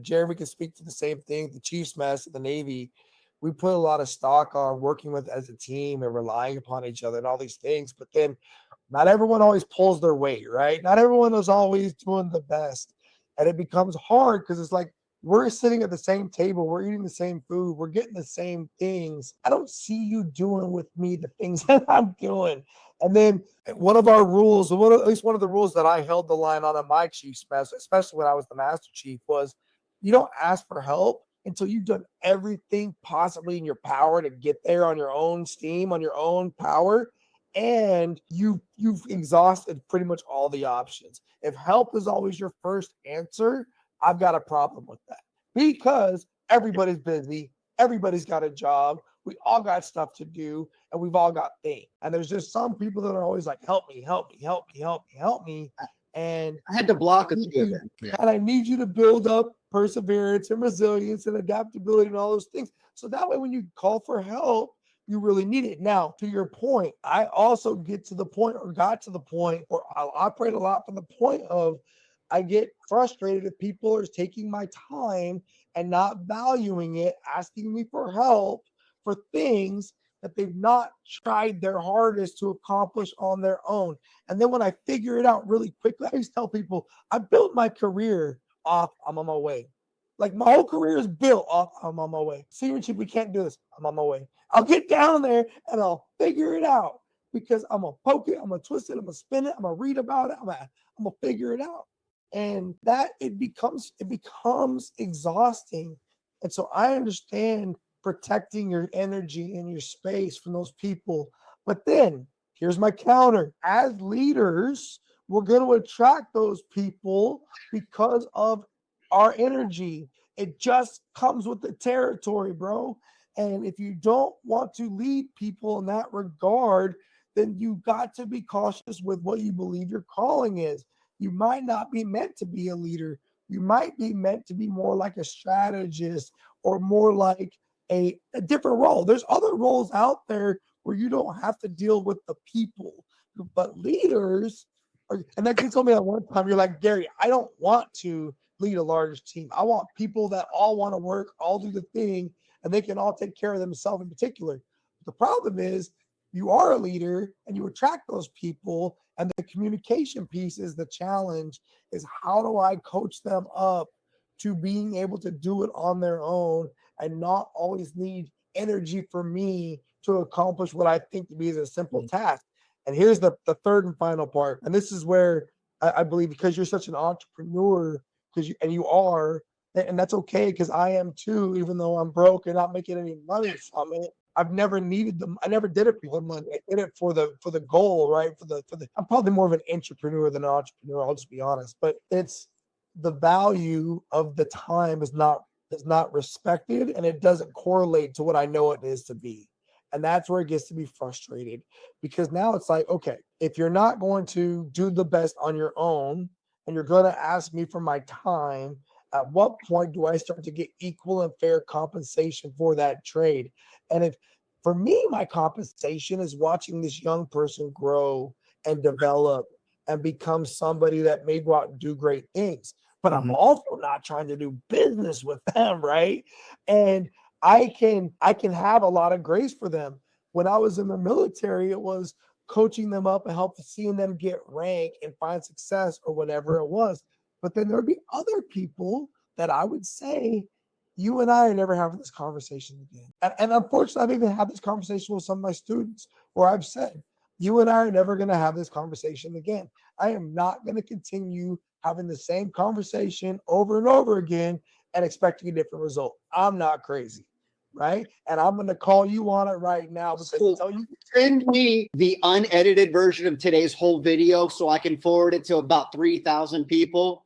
Jeremy can speak to the same thing. The Chiefs mess at the Navy, we put a lot of stock on working with as a team and relying upon each other and all these things. But then not everyone always pulls their weight, right? Not everyone is always doing the best. And it becomes hard because it's like we're sitting at the same table, we're eating the same food, we're getting the same things. I don't see you doing with me the things that I'm doing. And then one of our rules, at least one of the rules that I held the line on at my Chiefs mess, especially when I was the Master Chief, was you don't ask for help until you've done everything possibly in your power to get there on your own steam, on your own power, and you've exhausted pretty much all the options. If help is always your first answer, I've got a problem with that because everybody's busy, everybody's got a job, we all got stuff to do, and we've all got things. And there's just some people that are always like, help me, help me, help me, help me, help me. And I had to block a few. And I need you to build up perseverance and resilience and adaptability and all those things. So that way, when you call for help, you really need it. Now, to your point, I also got to the point, or I'll operate a lot from the point of I get frustrated if people are taking my time and not valuing it, asking me for help for things that they've not tried their hardest to accomplish on their own. And then when I figure it out really quickly, I just tell people, I built my career off, I'm on my way. Like my whole career is built off, I'm on my way. Senior Chief, we can't do this, I'm on my way. I'll get down there and I'll figure it out because I'm going to poke it, I'm going to twist it, I'm going to spin it, I'm going to read about it, I'm going to figure it out. And that it becomes exhausting. And so I understand protecting your energy and your space from those people. But then here's my counter. As leaders, we're going to attract those people because of our energy. It just comes with the territory, bro. And if you don't want to lead people in that regard, then you got to be cautious with what you believe your calling is. You might not be meant to be a leader. You might be meant to be more like a strategist or more like a different role. There's other roles out there where you don't have to deal with the people, but leaders are, and that kid told me that one time, you're like, Gary, I don't want to lead a large team. I want people that all want to work, all do the thing, and they can all take care of themselves in particular. The problem is you are a leader and you attract those people, and the communication piece is the challenge, is how do I coach them up to being able to do it on their own and not always need energy for me to accomplish what I think to be a simple task. And here's the third and final part. And this is where I believe, because you're such an entrepreneur, you are, and that's okay, because I am too, even though I'm broke and not making any money from it. I've never needed them. I never did it for money. I did it for the goal, right? I'm probably more of an entrepreneur than an entrepreneur. I'll just be honest. But it's the value of the time is not respected, and it doesn't correlate to what I know it is to be. And that's where it gets to be frustrated, because now it's like, okay, if you're not going to do the best on your own and you're going to ask me for my time, at what point do I start to get equal and fair compensation for that trade? And if, for me, my compensation is watching this young person grow and develop and become somebody that may go out and do great things. But I'm also not trying to do business with them, right? And I can have a lot of grace for them. When I was in the military, it was coaching them up and seeing them get rank and find success or whatever it was. But then there'd be other people that I would say, you and I are never having this conversation again. And unfortunately, I've even had this conversation with some of my students where I've said, you and I are never going to have this conversation again. I am not going to continue having the same conversation over and over again and expecting a different result. I'm not crazy, right? And I'm going to call you on it right now. Send me the unedited version of today's whole video so I can forward it to about 3,000 people.